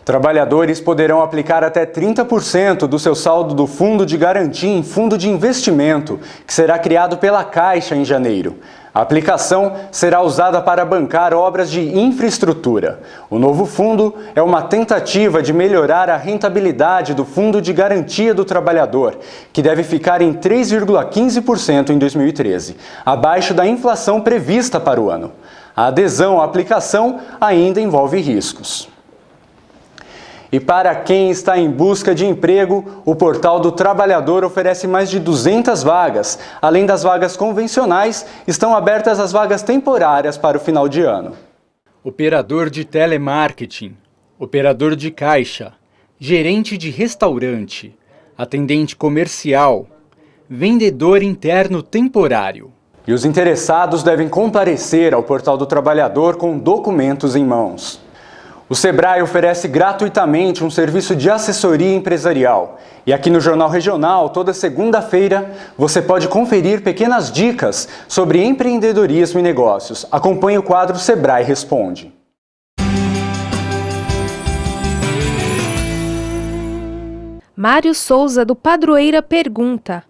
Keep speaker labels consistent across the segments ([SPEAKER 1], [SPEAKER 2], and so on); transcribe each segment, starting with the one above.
[SPEAKER 1] Trabalhadores poderão aplicar até 30% do seu saldo do Fundo de Garantia em fundo de investimento, que será criado pela Caixa em janeiro. A aplicação será usada para bancar obras de infraestrutura. O novo fundo é uma tentativa de melhorar a rentabilidade do Fundo de Garantia do Trabalhador, que deve ficar em 3,15% em 2013, abaixo da inflação prevista para o ano. A adesão à aplicação ainda envolve riscos. E para quem está em busca de emprego, o Portal do Trabalhador oferece mais de 200 vagas. Além das vagas convencionais, estão abertas as vagas temporárias para o final de ano.
[SPEAKER 2] Operador de telemarketing, operador de caixa, gerente de restaurante, atendente comercial, vendedor interno temporário.
[SPEAKER 1] E os interessados devem comparecer ao Portal do Trabalhador com documentos em mãos. O Sebrae oferece gratuitamente um serviço de assessoria empresarial. E aqui no Jornal Regional, toda segunda-feira, você pode conferir pequenas dicas sobre empreendedorismo e negócios. Acompanhe o quadro Sebrae Responde.
[SPEAKER 3] Mário Souza, do Padroeira, pergunta: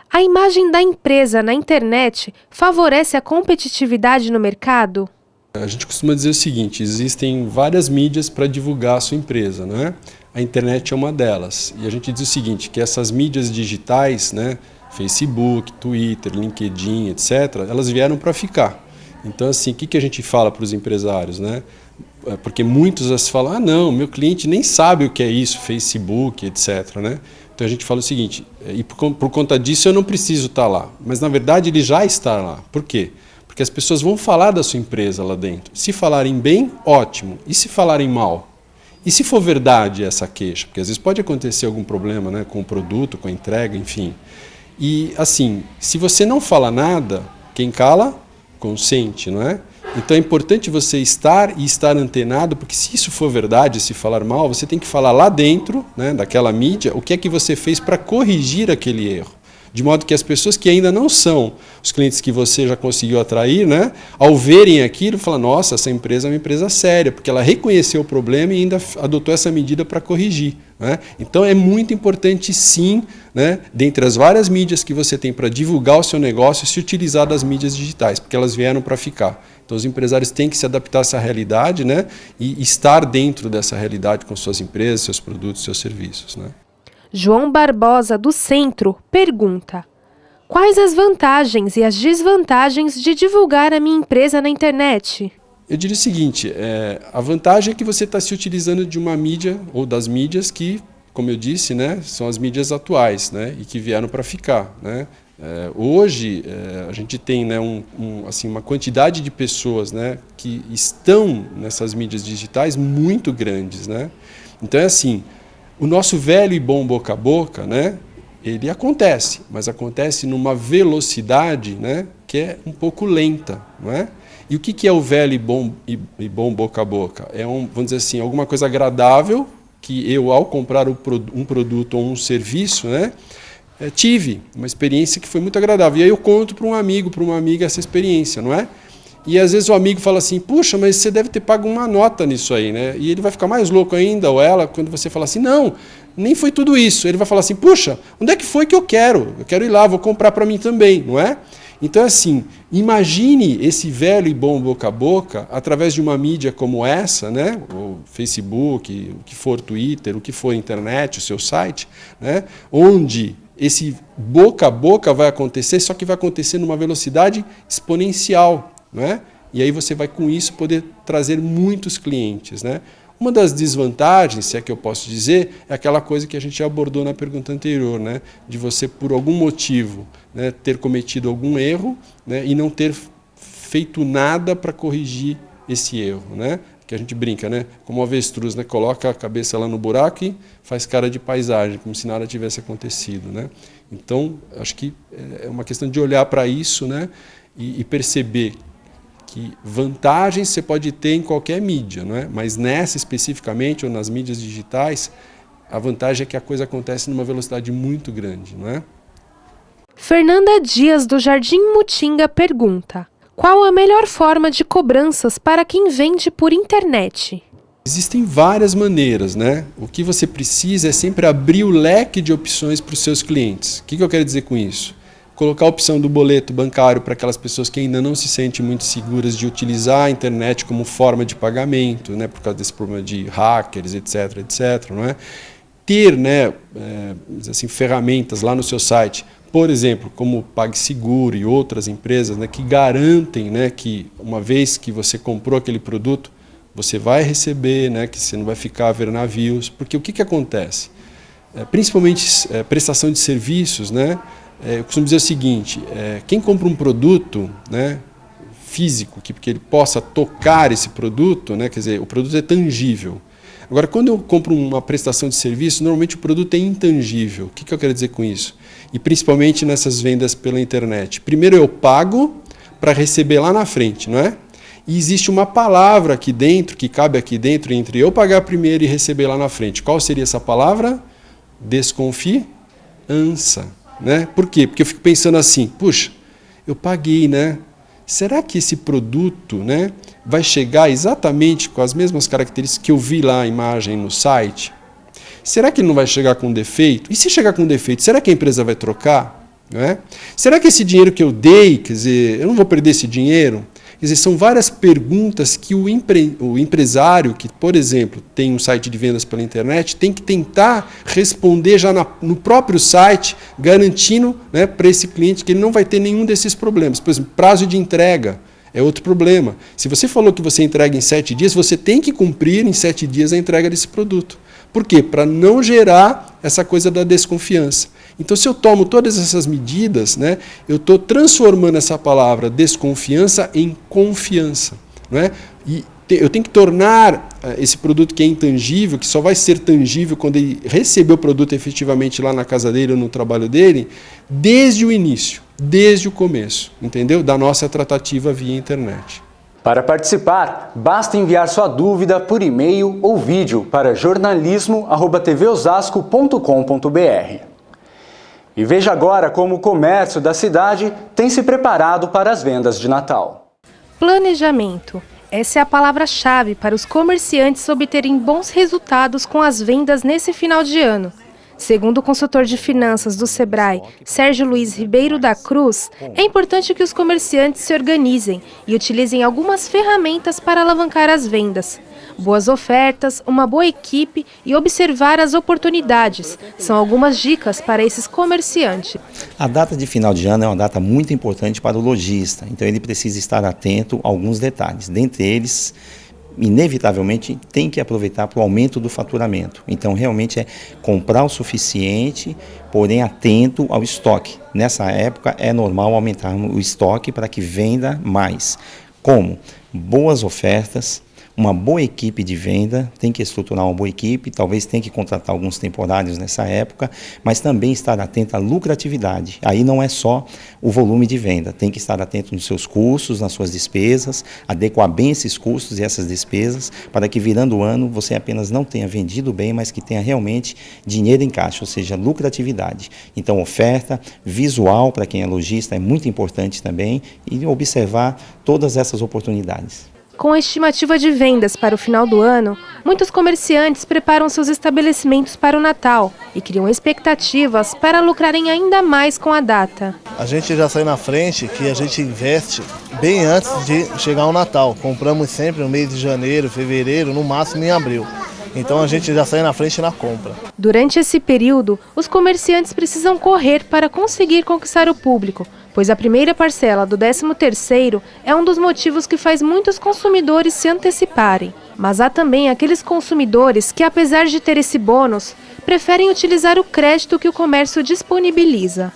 [SPEAKER 3] a imagem da empresa na internet favorece a competitividade no mercado?
[SPEAKER 4] A gente costuma dizer o seguinte: existem várias mídias para divulgar a sua empresa, né? A internet é uma delas. E a gente diz o seguinte, que essas mídias digitais, né, Facebook, Twitter, LinkedIn, etc., elas vieram para ficar. Então, assim, o que a gente fala para os empresários, né? Porque muitos falam, não, meu cliente nem sabe o que é isso, Facebook, etc., né? Então a gente fala o seguinte, e por conta disso eu não preciso estar lá. Mas, na verdade, ele já está lá. Por quê? Porque as pessoas vão falar da sua empresa lá dentro. Se falarem bem, ótimo. E se falarem mal? E se for verdade essa queixa? Porque às vezes pode acontecer algum problema, né, com o produto, com a entrega, enfim. E assim, se você não fala nada, quem cala, consente, não é? Então é importante você estar antenado, porque se isso for verdade, se falar mal, você tem que falar lá dentro, né, daquela mídia, o que é que você fez para corrigir aquele erro. De modo que as pessoas que ainda não são os clientes que você já conseguiu atrair, né, ao verem aquilo, falam, nossa, essa empresa é uma empresa séria, porque ela reconheceu o problema e ainda adotou essa medida para corrigir. Né? Então é muito importante, sim, né, dentre as várias mídias que você tem para divulgar o seu negócio, se utilizar das mídias digitais, porque elas vieram para ficar. Então os empresários têm que se adaptar a essa realidade, né, e estar dentro dessa realidade com suas empresas, seus produtos, seus serviços. Né?
[SPEAKER 3] João Barbosa, do Centro, pergunta: quais as vantagens e as desvantagens de divulgar a minha empresa na internet?
[SPEAKER 4] Eu diria o seguinte, a vantagem é que você está se utilizando de uma mídia ou das mídias que, como eu disse, né, são as mídias atuais, né, e que vieram para ficar. Né? Hoje a gente tem, né, assim, uma quantidade de pessoas, né, que estão nessas mídias digitais muito grandes. Né? Então é assim, o nosso velho e bom boca a boca, né, ele acontece, mas acontece numa velocidade, né, que é um pouco lenta. Não é? E o que é o velho e bom boca a boca? É, vamos dizer assim, alguma coisa agradável que eu, ao comprar um produto ou um serviço, né, tive uma experiência que foi muito agradável. E aí eu conto para um amigo, para uma amiga essa experiência, não é? E às vezes o amigo fala assim, puxa, mas você deve ter pago uma nota nisso aí, né? E ele vai ficar mais louco ainda, ou ela, quando você fala assim, não, nem foi tudo isso. Ele vai falar assim, puxa, onde é que foi que eu quero? Eu quero ir lá, vou comprar para mim também, não é? Então, assim, imagine esse velho e bom boca a boca através de uma mídia como essa, né? O Facebook, o que for Twitter, o que for internet, o seu site, né? Onde esse boca a boca vai acontecer, só que vai acontecer numa velocidade exponencial. Né? E aí você vai com isso poder trazer muitos clientes. Né? Uma das desvantagens, se é que eu posso dizer, é aquela coisa que a gente já abordou na pergunta anterior, né? De você, por algum motivo, né, ter cometido algum erro, né, e não ter feito nada para corrigir esse erro. Né? Que a gente brinca, né? Como o avestruz, né? Coloca a cabeça lá no buraco e faz cara de paisagem, como se nada tivesse acontecido. Né? Então, acho que é uma questão de olhar para isso, né, e perceber que vantagens você pode ter em qualquer mídia, não é? Mas nessa especificamente, ou nas mídias digitais, a vantagem é que a coisa acontece numa velocidade muito grande. Não é?
[SPEAKER 3] Fernanda Dias, do Jardim Mutinga, pergunta: qual a melhor forma de cobranças para quem vende por internet?
[SPEAKER 4] Existem várias maneiras, né? O que você precisa é sempre abrir o leque de opções para os seus clientes. O que eu quero dizer com isso? Colocar a opção do boleto bancário para aquelas pessoas que ainda não se sentem muito seguras de utilizar a internet como forma de pagamento, né? Por causa desse problema de hackers, etc, etc, não é? Ter, né, assim, ferramentas lá no seu site, por exemplo, como o PagSeguro e outras empresas, né, que garantem, né, que uma vez que você comprou aquele produto, você vai receber, né, que você não vai ficar a ver navios, porque o que acontece? Principalmente prestação de serviços, né, eu costumo dizer o seguinte, quem compra um produto, né, físico, que ele possa tocar esse produto, né, quer dizer, o produto é tangível. Agora, quando eu compro uma prestação de serviço, normalmente o produto é intangível. O que eu quero dizer com isso? E principalmente nessas vendas pela internet. Primeiro eu pago para receber lá na frente, não é? E existe uma palavra aqui dentro, que cabe aqui dentro, entre eu pagar primeiro e receber lá na frente. Qual seria essa palavra? Desconfiança, né? Por quê? Porque eu fico pensando assim, puxa, eu paguei, né? Será que esse produto, né, vai chegar exatamente com as mesmas características que eu vi lá a imagem no site? Será que ele não vai chegar com defeito? E se chegar com defeito, será que a empresa vai trocar? Não é? Será que esse dinheiro que eu dei, quer dizer, eu não vou perder esse dinheiro? Quer dizer, são várias perguntas que o empresário, que, por exemplo, tem um site de vendas pela internet, tem que tentar responder já no próprio site, garantindo, né, para esse cliente que ele não vai ter nenhum desses problemas. Por exemplo, prazo de entrega é outro problema. Se você falou que você entrega em 7 dias, você tem que cumprir em 7 dias a entrega desse produto. Por quê? Para não gerar essa coisa da desconfiança. Então, se eu tomo todas essas medidas, né, eu estou transformando essa palavra desconfiança em confiança. Não é? E eu tenho que tornar esse produto que é intangível, que só vai ser tangível quando ele receber o produto efetivamente lá na casa dele ou no trabalho dele, desde o início, desde o começo, entendeu? Da nossa tratativa via internet.
[SPEAKER 1] Para participar, basta enviar sua dúvida por e-mail ou vídeo para jornalismo@tvosasco.com.br. E veja agora como o comércio da cidade tem se preparado para as vendas de Natal.
[SPEAKER 3] Planejamento. Essa é a palavra-chave para os comerciantes obterem bons resultados com as vendas nesse final de ano. Segundo o consultor de finanças do Sebrae, Sérgio Luiz Ribeiro da Cruz, é importante que os comerciantes se organizem e utilizem algumas ferramentas para alavancar as vendas. Boas ofertas, uma boa equipe e observar as oportunidades são algumas dicas para esses comerciantes.
[SPEAKER 5] A data de final de ano é uma data muito importante para o lojista, então ele precisa estar atento a alguns detalhes. Dentre eles, inevitavelmente, tem que aproveitar para o aumento do faturamento. Então, realmente é comprar o suficiente, porém atento ao estoque. Nessa época, é normal aumentar o estoque para que venda mais. Como? Boas ofertas, uma boa equipe de venda, tem que estruturar uma boa equipe, talvez tenha que contratar alguns temporários nessa época, mas também estar atento à lucratividade. Aí não é só o volume de venda, tem que estar atento nos seus custos, nas suas despesas, adequar bem esses custos e essas despesas, para que virando o ano você apenas não tenha vendido bem, mas que tenha realmente dinheiro em caixa, ou seja, lucratividade. Então, oferta, visual para quem é lojista é muito importante também e observar todas essas oportunidades.
[SPEAKER 3] Com a estimativa de vendas para o final do ano, muitos comerciantes preparam seus estabelecimentos para o Natal e criam expectativas para lucrarem ainda mais com a data.
[SPEAKER 6] A gente já sai na frente que a gente investe bem antes de chegar o Natal. Compramos sempre no mês de janeiro, fevereiro, no máximo em abril. Então a gente já sai na frente na compra.
[SPEAKER 3] Durante esse período, os comerciantes precisam correr para conseguir conquistar o público, pois a primeira parcela do 13º é um dos motivos que faz muitos consumidores se anteciparem. Mas há também aqueles consumidores que, apesar de ter esse bônus, preferem utilizar o crédito que o comércio disponibiliza.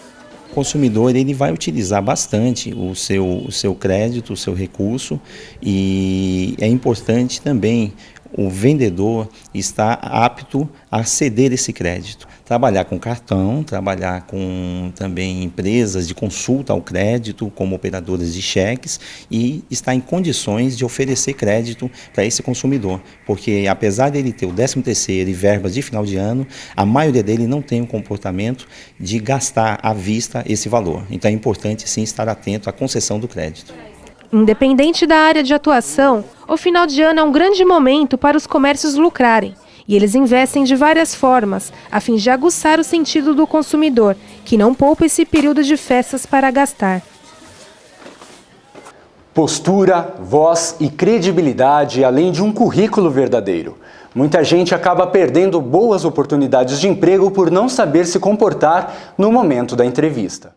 [SPEAKER 5] O consumidor ele vai utilizar bastante o seu crédito, o seu recurso, e é importante também o vendedor estar apto a ceder esse crédito. Trabalhar com cartão, trabalhar com também empresas de consulta ao crédito, como operadoras de cheques, e estar em condições de oferecer crédito para esse consumidor. Porque apesar dele ter o 13º e verbas de final de ano, a maioria dele não tem o comportamento de gastar à vista esse valor. Então é importante sim estar atento à concessão do crédito.
[SPEAKER 3] Independente da área de atuação, o final de ano é um grande momento para os comércios lucrarem. E eles investem de várias formas, a fim de aguçar o sentido do consumidor, que não poupa esse período de festas para gastar.
[SPEAKER 1] Postura, voz e credibilidade, além de um currículo verdadeiro. Muita gente acaba perdendo boas oportunidades de emprego por não saber se comportar no momento da entrevista.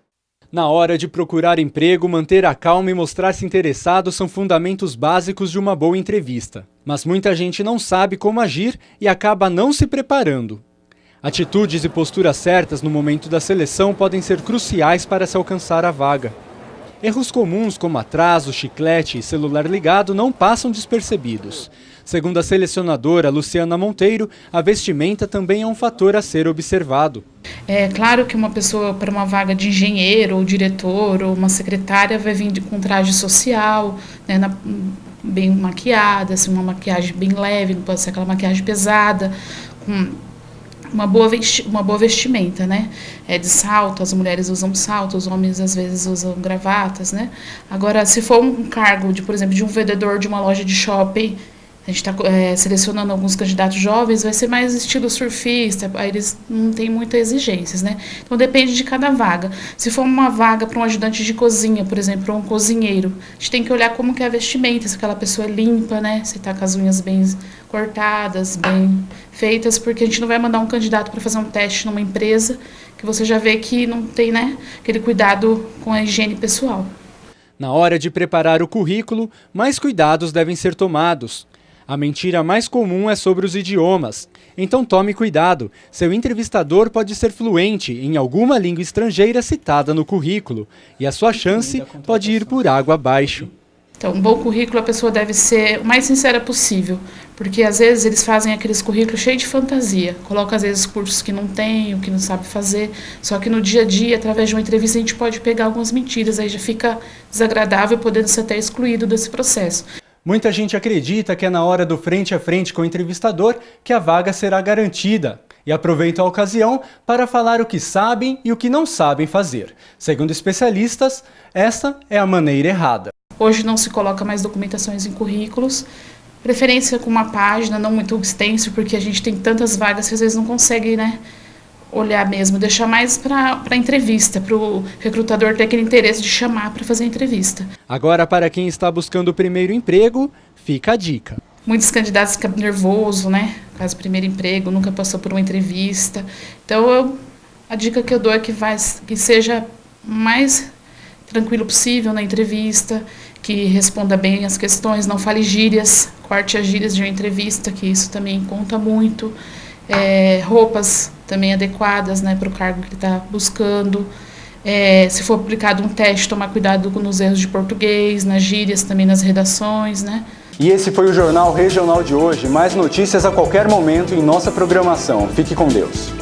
[SPEAKER 2] Na hora de procurar emprego, manter a calma e mostrar-se interessado são fundamentos básicos de uma boa entrevista. Mas muita gente não sabe como agir e acaba não se preparando. Atitudes e posturas certas no momento da seleção podem ser cruciais para se alcançar a vaga. Erros comuns como atraso, chiclete e celular ligado não passam despercebidos. Segundo a selecionadora Luciana Monteiro, a vestimenta também é um fator a ser observado.
[SPEAKER 7] É claro que uma pessoa para uma vaga de engenheiro, ou diretor, ou uma secretária vai vir com traje social, né, bem maquiada, assim, uma maquiagem bem leve, não pode ser aquela maquiagem pesada, com uma boa vestimenta, né? De salto, as mulheres usam salto, os homens às vezes usam gravatas, né? Agora, se for um cargo de, por exemplo, de um vendedor de uma loja de shopping, a gente está selecionando alguns candidatos jovens, vai ser mais estilo surfista, aí eles não têm muitas exigências, né? Então depende de cada vaga. Se for uma vaga para um ajudante de cozinha, por exemplo, um cozinheiro, a gente tem que olhar como que é a vestimenta, se aquela pessoa é limpa, né? Se está com as unhas bem cortadas, bem feitas, porque a gente não vai mandar um candidato para fazer um teste numa empresa que você já vê que não tem, né, aquele cuidado com a higiene pessoal.
[SPEAKER 2] Na hora de preparar o currículo, mais cuidados devem ser tomados. A mentira mais comum é sobre os idiomas. Então tome cuidado, seu entrevistador pode ser fluente em alguma língua estrangeira citada no currículo, e a sua chance pode ir por água abaixo.
[SPEAKER 7] Então, um bom currículo a pessoa deve ser o mais sincera possível, porque às vezes eles fazem aqueles currículos cheios de fantasia, colocam às vezes cursos que não tem, o que não sabe fazer, só que no dia a dia, através de uma entrevista, a gente pode pegar algumas mentiras, aí já fica desagradável, podendo ser até excluído desse processo.
[SPEAKER 2] Muita gente acredita que é na hora do frente a frente com o entrevistador que a vaga será garantida e aproveita a ocasião para falar o que sabem e o que não sabem fazer. Segundo especialistas, essa é a maneira errada.
[SPEAKER 7] Hoje não se coloca mais documentações em currículos, preferência com uma página, não muito extenso, porque a gente tem tantas vagas que às vezes não consegue, né, olhar mesmo, deixar mais para entrevista, para o recrutador ter aquele interesse de chamar para fazer a entrevista.
[SPEAKER 2] Agora, para quem está buscando o primeiro emprego, fica a dica.
[SPEAKER 7] Muitos candidatos ficam nervosos, né, caso primeiro emprego, nunca passou por uma entrevista. Então, a dica que eu dou é que seja mais tranquilo possível na entrevista, que responda bem as questões, não fale gírias, corte as gírias de uma entrevista, que isso também conta muito. Roupas também adequadas, né, para o cargo que ele está buscando. Se for aplicado um teste, tomar cuidado nos erros de português, nas gírias, também nas redações, né?
[SPEAKER 1] E esse foi o Jornal Regional de hoje. Mais notícias a qualquer momento em nossa programação. Fique com Deus.